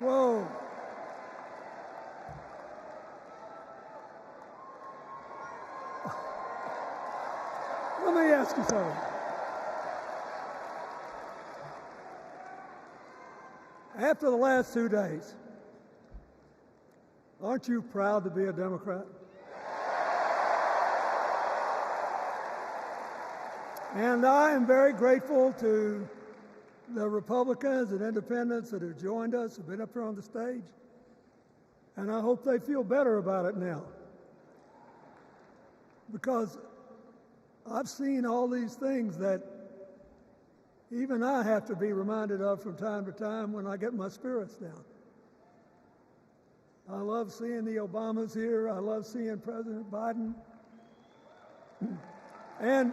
Whoa. Let me ask you something. After the last 2 days, aren't you proud to be a Democrat? And I am very grateful to the Republicans and independents that have joined us, have been up here on the stage, and I hope they feel better about it now. Because I've seen all these things that even I have to be reminded of from time to time when I get my spirits down. I love seeing the Obamas here. I love seeing President Biden. And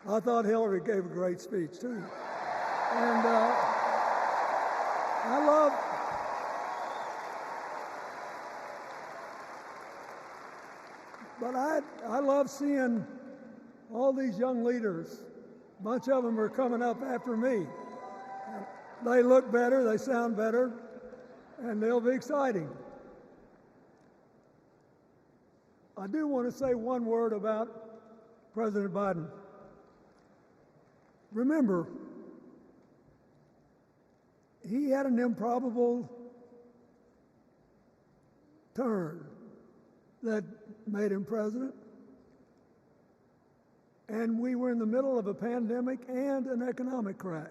I thought Hillary gave a great speech, too. And I love seeing all these young leaders. A bunch of them are coming up after me. They look better, they sound better, and they'll be exciting. I do want to say one word about President Biden. Remember, he had an improbable turn that made him president. And we were in the middle of a pandemic and an economic crash.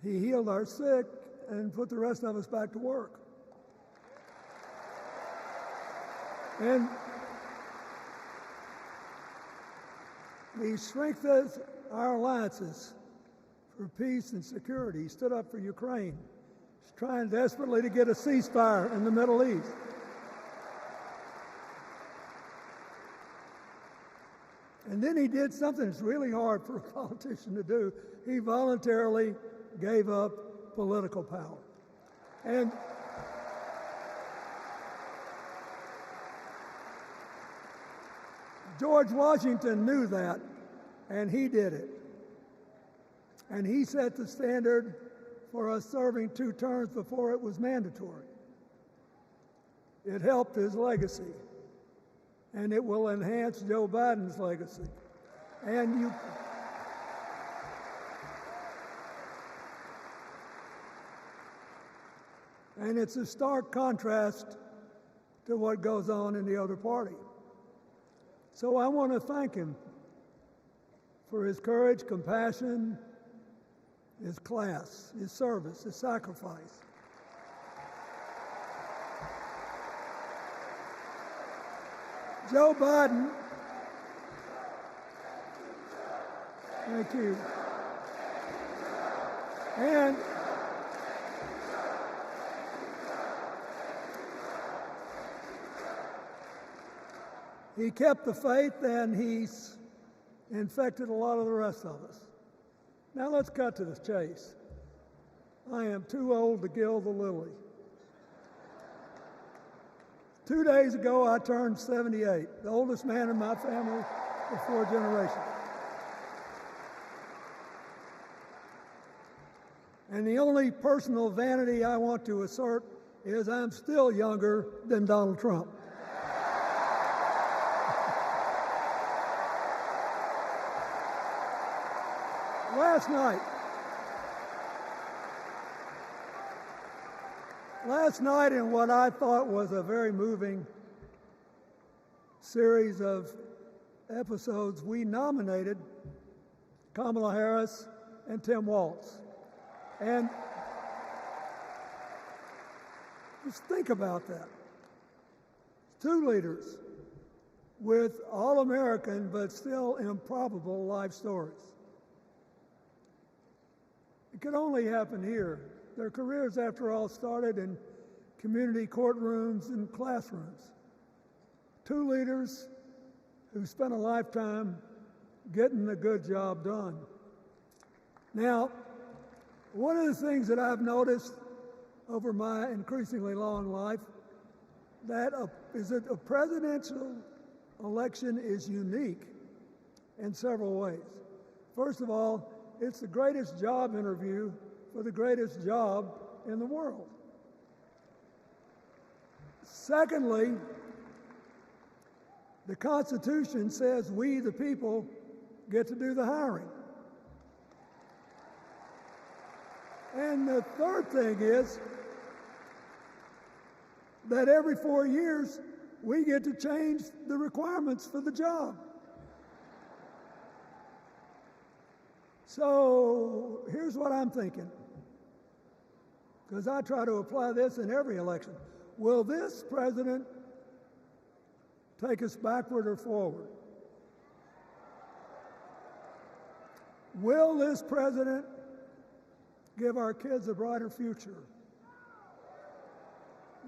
He healed our sick and put the rest of us back to work. And he strengthened our alliances for peace and security. He stood up for Ukraine. He's trying desperately to get a ceasefire in the Middle East. And then he did something that's really hard for a politician to do. He voluntarily gave up political power. And George Washington knew that, and he did it. And he set the standard for us serving 2 terms before it was mandatory. It helped his legacy, and it will enhance Joe Biden's legacy. And it's a stark contrast to what goes on in the other party. So I want to thank him for his courage, compassion, his class, his service, his sacrifice. Joe Biden, thank you. And he kept the faith, and he's infected a lot of the rest of us. Now let's cut to the chase. I am too old to gild the lily. 2 days ago, I turned 78, the oldest man in my family for 4 generations. And the only personal vanity I want to assert is I'm still younger than Donald Trump. Last night, in what I thought was a very moving series of episodes, we nominated Kamala Harris and Tim Walz. And just think about that. 2 leaders with all-American but still improbable life stories. It could only happen here. Their careers, after all, started in community courtrooms and classrooms. 2 leaders who spent a lifetime getting a good job done. Now, one of the things that I've noticed over my increasingly long life is that a presidential election is unique in several ways. First of all, it's the greatest job interview for the greatest job in the world. Secondly, the Constitution says we, the people, get to do the hiring. And the third thing is that every 4 years, we get to change the requirements for the job. So here's what I'm thinking, because I try to apply this in every election. Will this president take us backward or forward? Will this president give our kids a brighter future?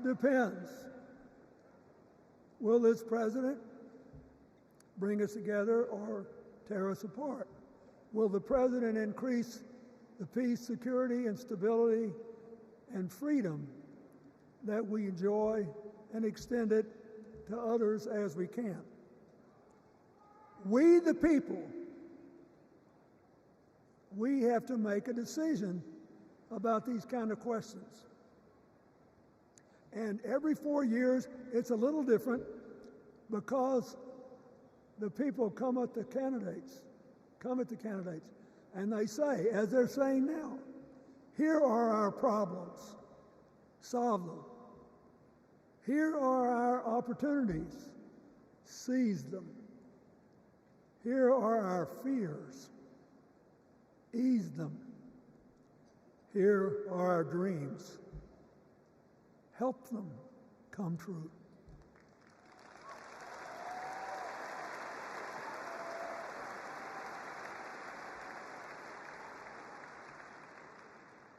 Depends. Will this president bring us together or tear us apart? Will the president increase the peace, security, and stability and freedom that we enjoy and extend it to others as we can? We, the people, we have to make a decision about these kind of questions. And every 4 years, it's a little different because the people come at the candidates, and they say, as they're saying now, here are our problems, solve them. Here are our opportunities, seize them. Here are our fears, ease them. Here are our dreams, help them come true.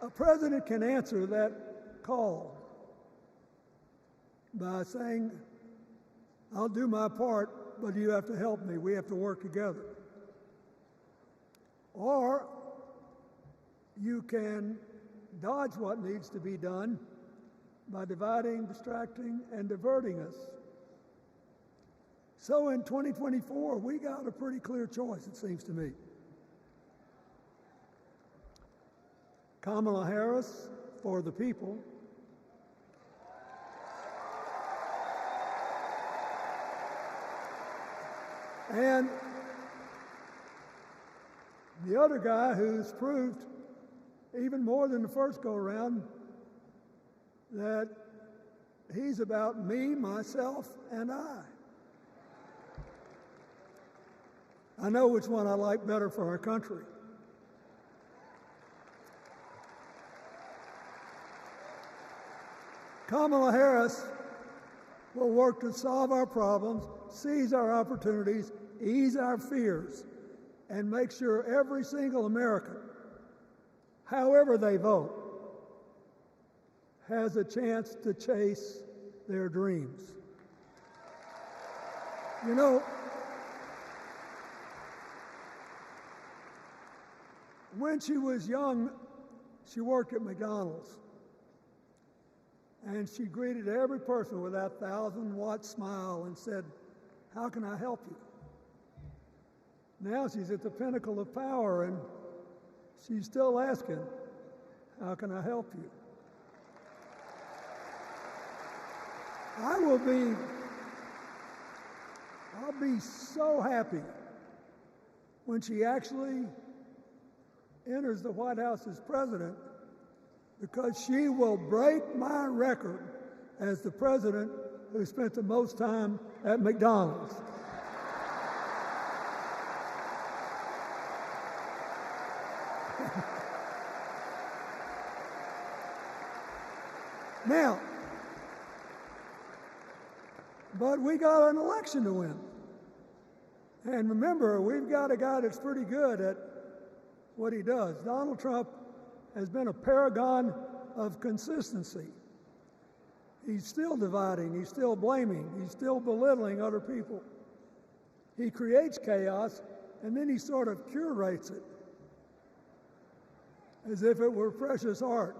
A president can answer that call by saying, I'll do my part, but you have to help me. We have to work together. Or you can dodge what needs to be done by dividing, distracting, and diverting us. So in 2024, we got a pretty clear choice, it seems to me. Kamala Harris for the people, and the other guy who's proved even more than the first go-around that he's about me, myself, and I. I know which one I like better for our country. Kamala Harris will work to solve our problems, seize our opportunities, ease our fears, and make sure every single American, however they vote, has a chance to chase their dreams. You know, when she was young, she worked at McDonald's. And she greeted every person with that 1,000-watt smile and said, "How can I help you?" Now she's at the pinnacle of power and she's still asking, "How can I help you?" I'll be so happy when she actually enters the White House as president, because she will break my record as the president who spent the most time at McDonald's. Now, but we got an election to win. And remember, we've got a guy that's pretty good at what he does. Donald Trump has been a paragon of consistency. He's still dividing, he's still blaming, he's still belittling other people. He creates chaos, and then he sort of curates it as if it were precious art.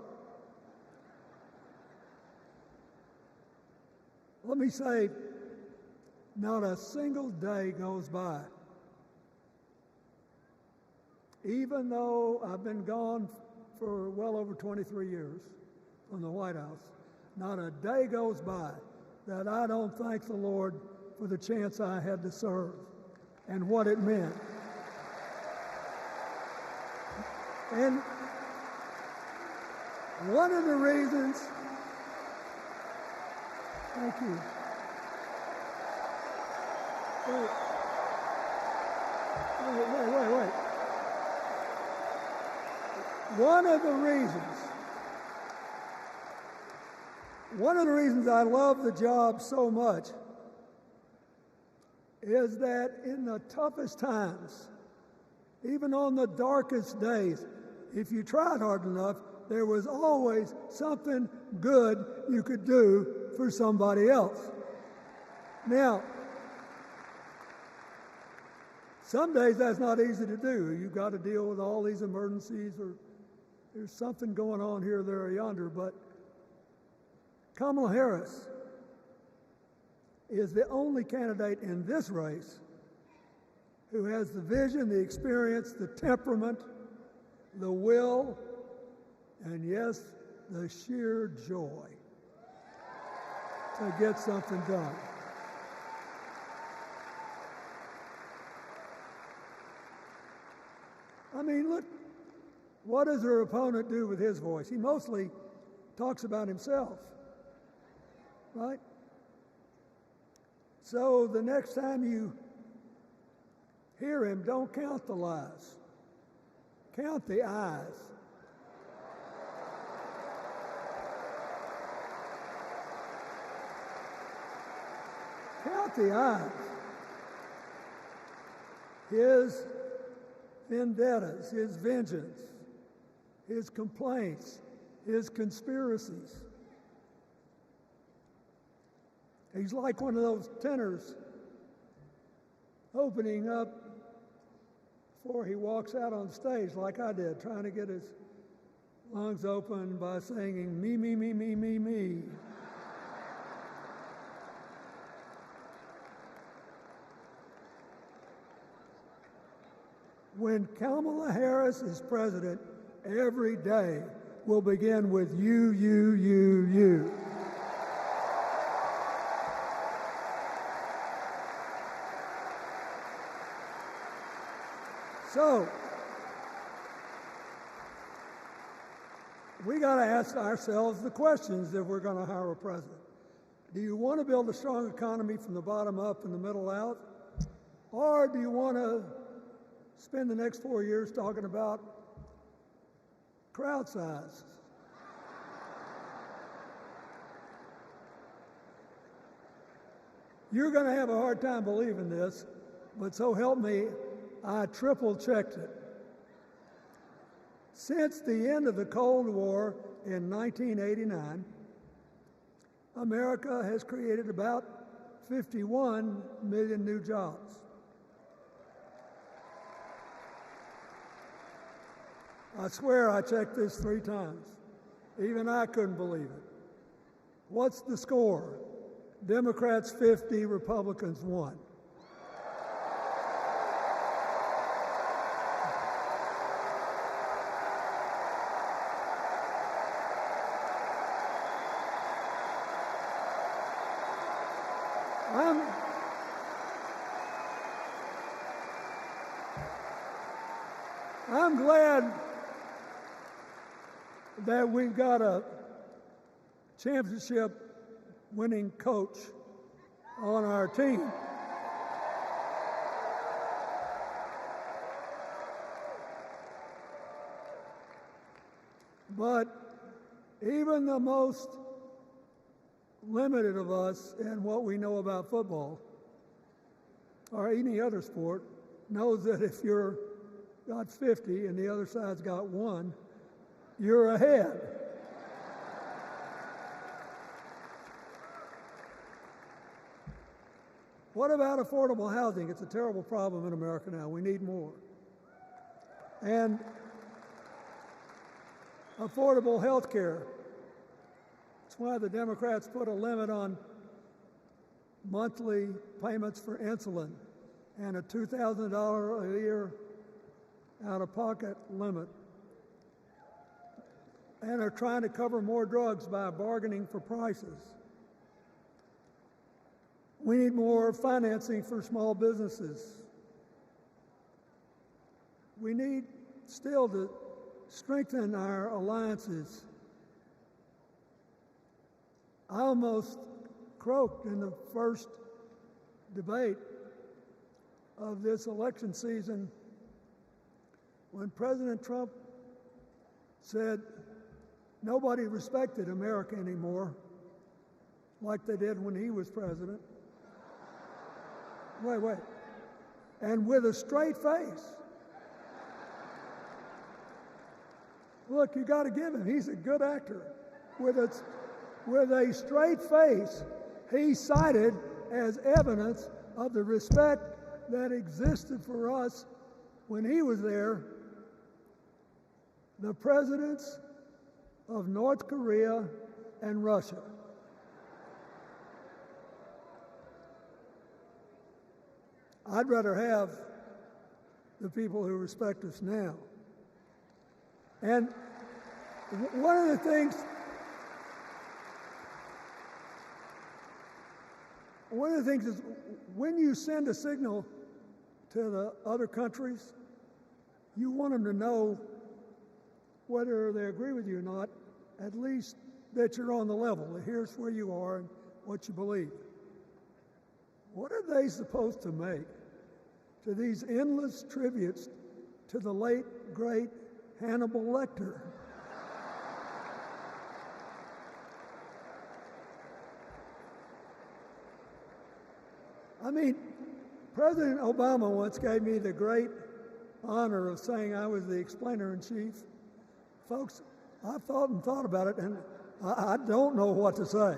Let me say, not a single day goes by even though I've been gone for well over 23 years from the White House, not a day goes by that I don't thank the Lord for the chance I had to serve and what it meant. And one of the reasons, thank you. Wait. One of the reasons I love the job so much is that in the toughest times, even on the darkest days, if you tried hard enough, there was always something good you could do for somebody else. Now, some days that's not easy to do. You've got to deal with all these emergencies, or there's something going on here, there, or yonder. But Kamala Harris is the only candidate in this race who has the vision, the experience, the temperament, the will, and yes, the sheer joy to get something done. I mean, look, what does her opponent do with his voice? He mostly talks about himself, right? So the next time you hear him, don't count the lies. Count the eyes. Count the eyes. His vendettas, his vengeance, his complaints, his conspiracies. He's like one of those tenors opening up before he walks out on stage, like I did, trying to get his lungs open by singing, me, me, me, me, me, me. When Kamala Harris is president, every day will begin with you, you, you, you. So, we got to ask ourselves the questions if we're going to hire a president. Do you want to build a strong economy from the bottom up and the middle out? Or do you want to spend the next 4 years talking about crowd size? You're going to have a hard time believing this, but so help me, I triple-checked it. Since the end of the Cold War in 1989, America has created about 51 million new jobs. I swear I checked this 3 times. Even I couldn't believe it. What's the score? Democrats 50, Republicans 1. I'm glad that we've got a championship-winning coach on our team. But even the most limited of us in what we know about football or any other sport knows that if you're got 50 and the other side's got 1, you're ahead. What about affordable housing? It's a terrible problem in America now. We need more. And affordable health care. That's why the Democrats put a limit on monthly payments for insulin and a $2,000 a year out-of-pocket limit and are trying to cover more drugs by bargaining for prices. We need more financing for small businesses. We need still to strengthen our alliances. I almost croaked in the first debate of this election season when President Trump said nobody respected America anymore like they did when he was president. Wait. And with a straight face. Look, you got to give him. He's a good actor. With a straight face, he cited as evidence of the respect that existed for us when he was there the presidents of North Korea and Russia. I'd rather have the people who respect us now. And one of the things is when you send a signal to the other countries, you want them to know whether they agree with you or not, at least that you're on the level. Here's where you are and what you believe. What are they supposed to make to these endless tributes to the late, great Hannibal Lecter? I mean, President Obama once gave me the great honor of saying I was the explainer-in-chief. Folks, I've thought about it, and I don't know what to say.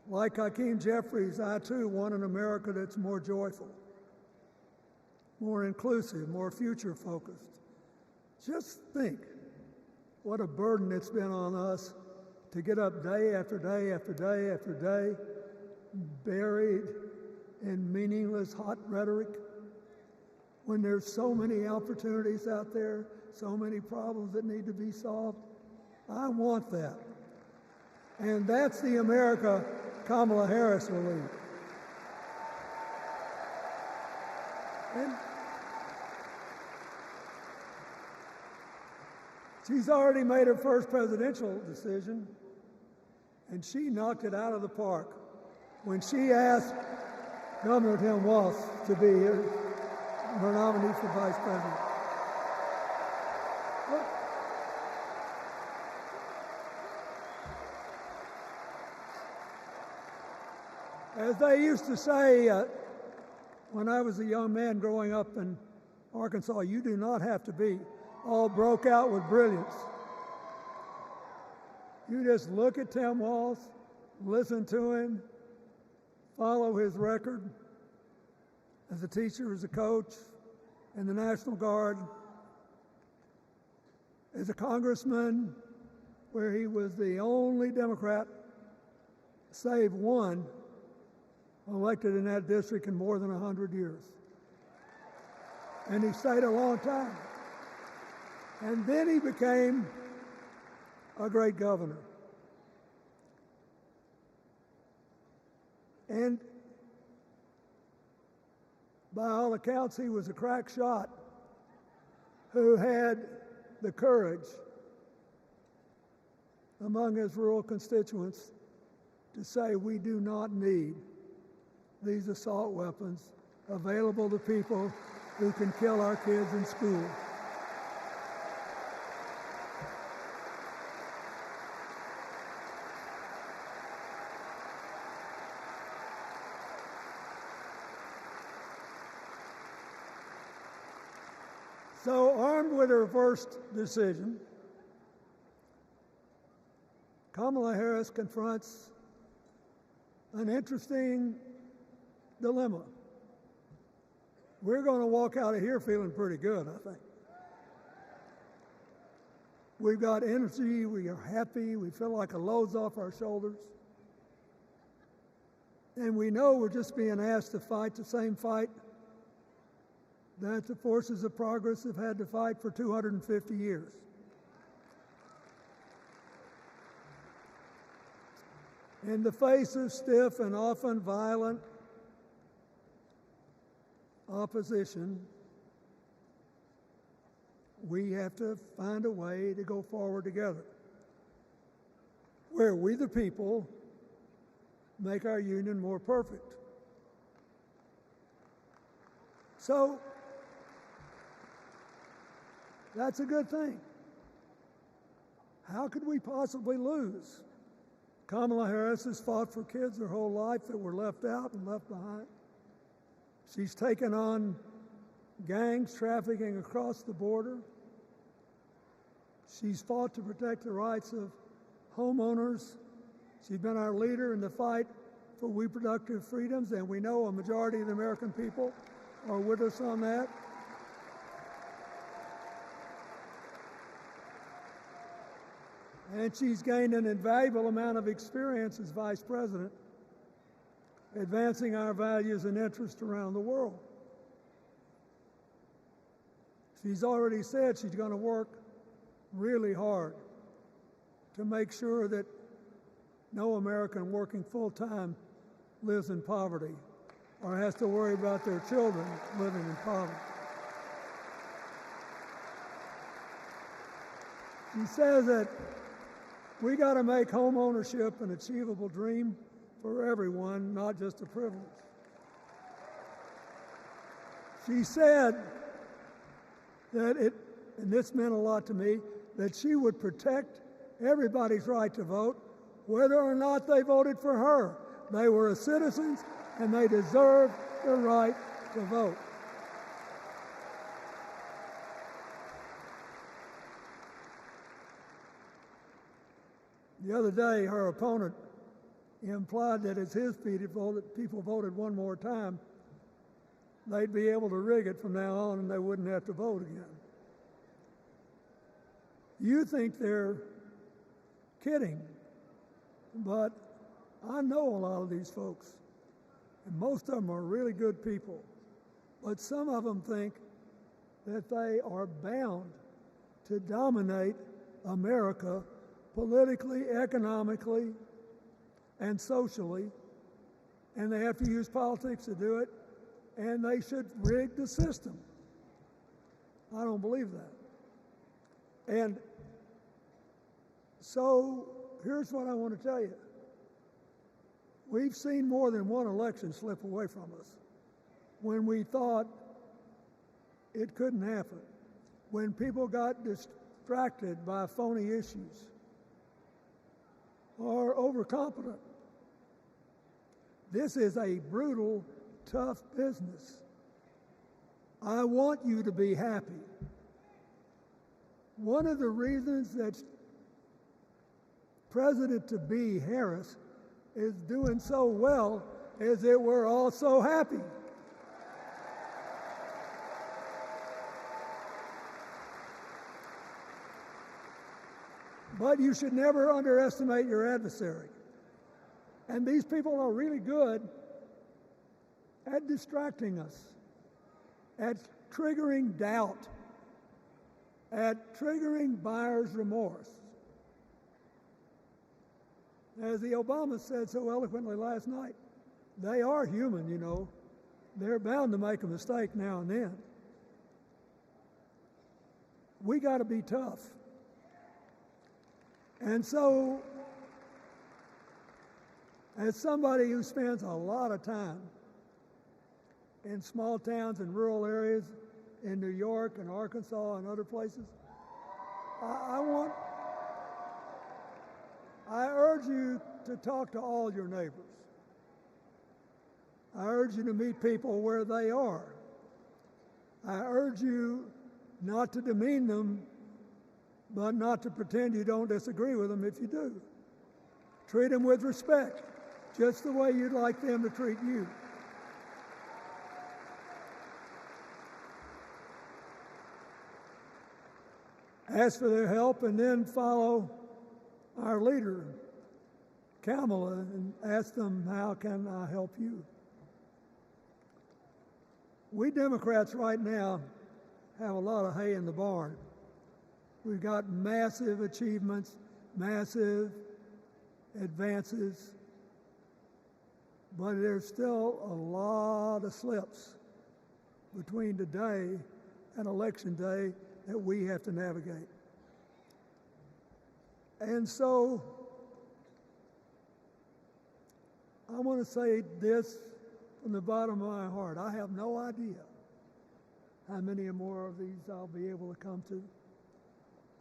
Like Hakeem Jeffries, I too want an America that's more joyful, more inclusive, more future-focused. Just think what a burden it's been on us to get up day after day after day after day, buried in meaningless hot rhetoric, when there's so many opportunities out there, so many problems that need to be solved. I want that. And that's the America Kamala Harris will lead. And she's already made her first presidential decision, and she knocked it out of the park when she asked Governor Tim Walz to be her nominee for vice president. As they used to say when I was a young man growing up in Arkansas, you do not have to be all broke out with brilliance. You just look at Tim Walz, listen to him, follow his record as a teacher, as a coach, in the National Guard, as a congressman, where he was the only Democrat, save one, elected in that district in more than 100 years. And he stayed a long time. And then he became a great governor. And by all accounts, he was a crack shot who had the courage among his rural constituents to say, we do not need these assault weapons available to people who can kill our kids in school. So, armed with her first decision, Kamala Harris confronts an interesting dilemma. We're going to walk out of here feeling pretty good, I think. We've got energy, we are happy, we feel like a load's off our shoulders. And we know we're just being asked to fight the same fight that the forces of progress have had to fight for 250 years. In the face of stiff and often violent opposition, we have to find a way to go forward together, where we the people make our union more perfect. So, that's a good thing. How could we possibly lose? Kamala Harris has fought for kids her whole life that were left out and left behind. She's taken on gangs trafficking across the border. She's fought to protect the rights of homeowners. She's been our leader in the fight for reproductive freedoms, and we know a majority of the American people are with us on that. And she's gained an invaluable amount of experience as vice president, advancing our values and interests around the world. She's already said she's going to work really hard to make sure that no American working full-time lives in poverty or has to worry about their children living in poverty. She says that we got to make home ownership an achievable dream for everyone, not just a privilege. She said that and this meant a lot to me, that she would protect everybody's right to vote, whether or not they voted for her. They were citizens and they deserved the right to vote. The other day, her opponent implied that as his people voted one more time, they'd be able to rig it from now on and they wouldn't have to vote again. You think they're kidding, but I know a lot of these folks, and most of them are really good people, but some of them think that they are bound to dominate America politically, economically, and socially, and they have to use politics to do it, and they should rig the system. I don't believe that. And so here's what I want to tell you. We've seen more than one election slip away from us when we thought it couldn't happen, when people got distracted by phony issues or overconfident. This is a brutal, tough business. I want you to be happy. One of the reasons that President-to-be Harris is doing so well is that we're all so happy. But you should never underestimate your adversary. And these people are really good at distracting us, at triggering doubt, at triggering buyer's remorse. As the Obama said so eloquently last night, they are human, you know. They're bound to make a mistake now and then. We got to be tough. And so, as somebody who spends a lot of time in small towns and rural areas in New York and Arkansas and other places, I urge you to talk to all your neighbors. I urge you to meet people where they are. I urge you not to demean them, but not to pretend you don't disagree with them if you do. Treat them with respect, just the way you'd like them to treat you. ask for their help, and then follow our leader, Kamala, and ask them, how can I help you? We Democrats right now have a lot of hay in the barn. We've got massive achievements, massive advances, but there's still a lot of slips between today and Election Day that we have to navigate. And so I want to say this from the bottom of my heart. I have no idea how many more of these I'll be able to come to.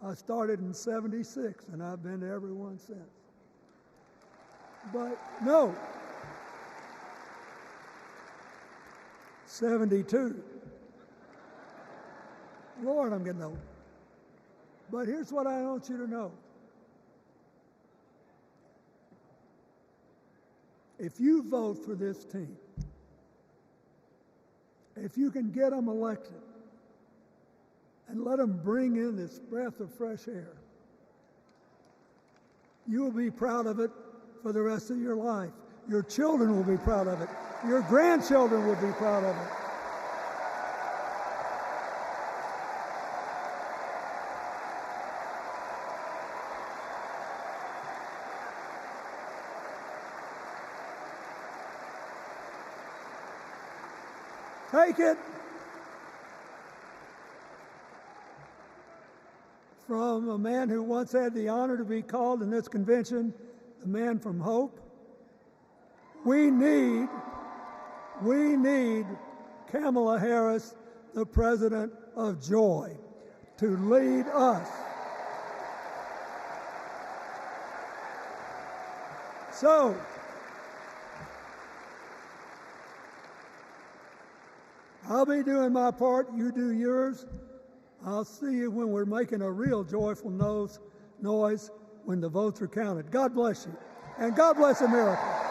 I started in '76, and I've been to every one since. But no, 72. Lord, I'm getting old. But here's what I want you to know. If you vote for this team, if you can get them elected and let them bring in this breath of fresh air, you will be proud of it for the rest of your life. Your children will be proud of it. Your grandchildren will be proud of it. Take it from a man who once had the honor to be called in this convention the man from hope. We need Kamala Harris, the president of joy, to lead us. So, I'll be doing my part, you do yours. I'll see you when we're making a real joyful noise when the votes are counted. God bless you, and God bless America.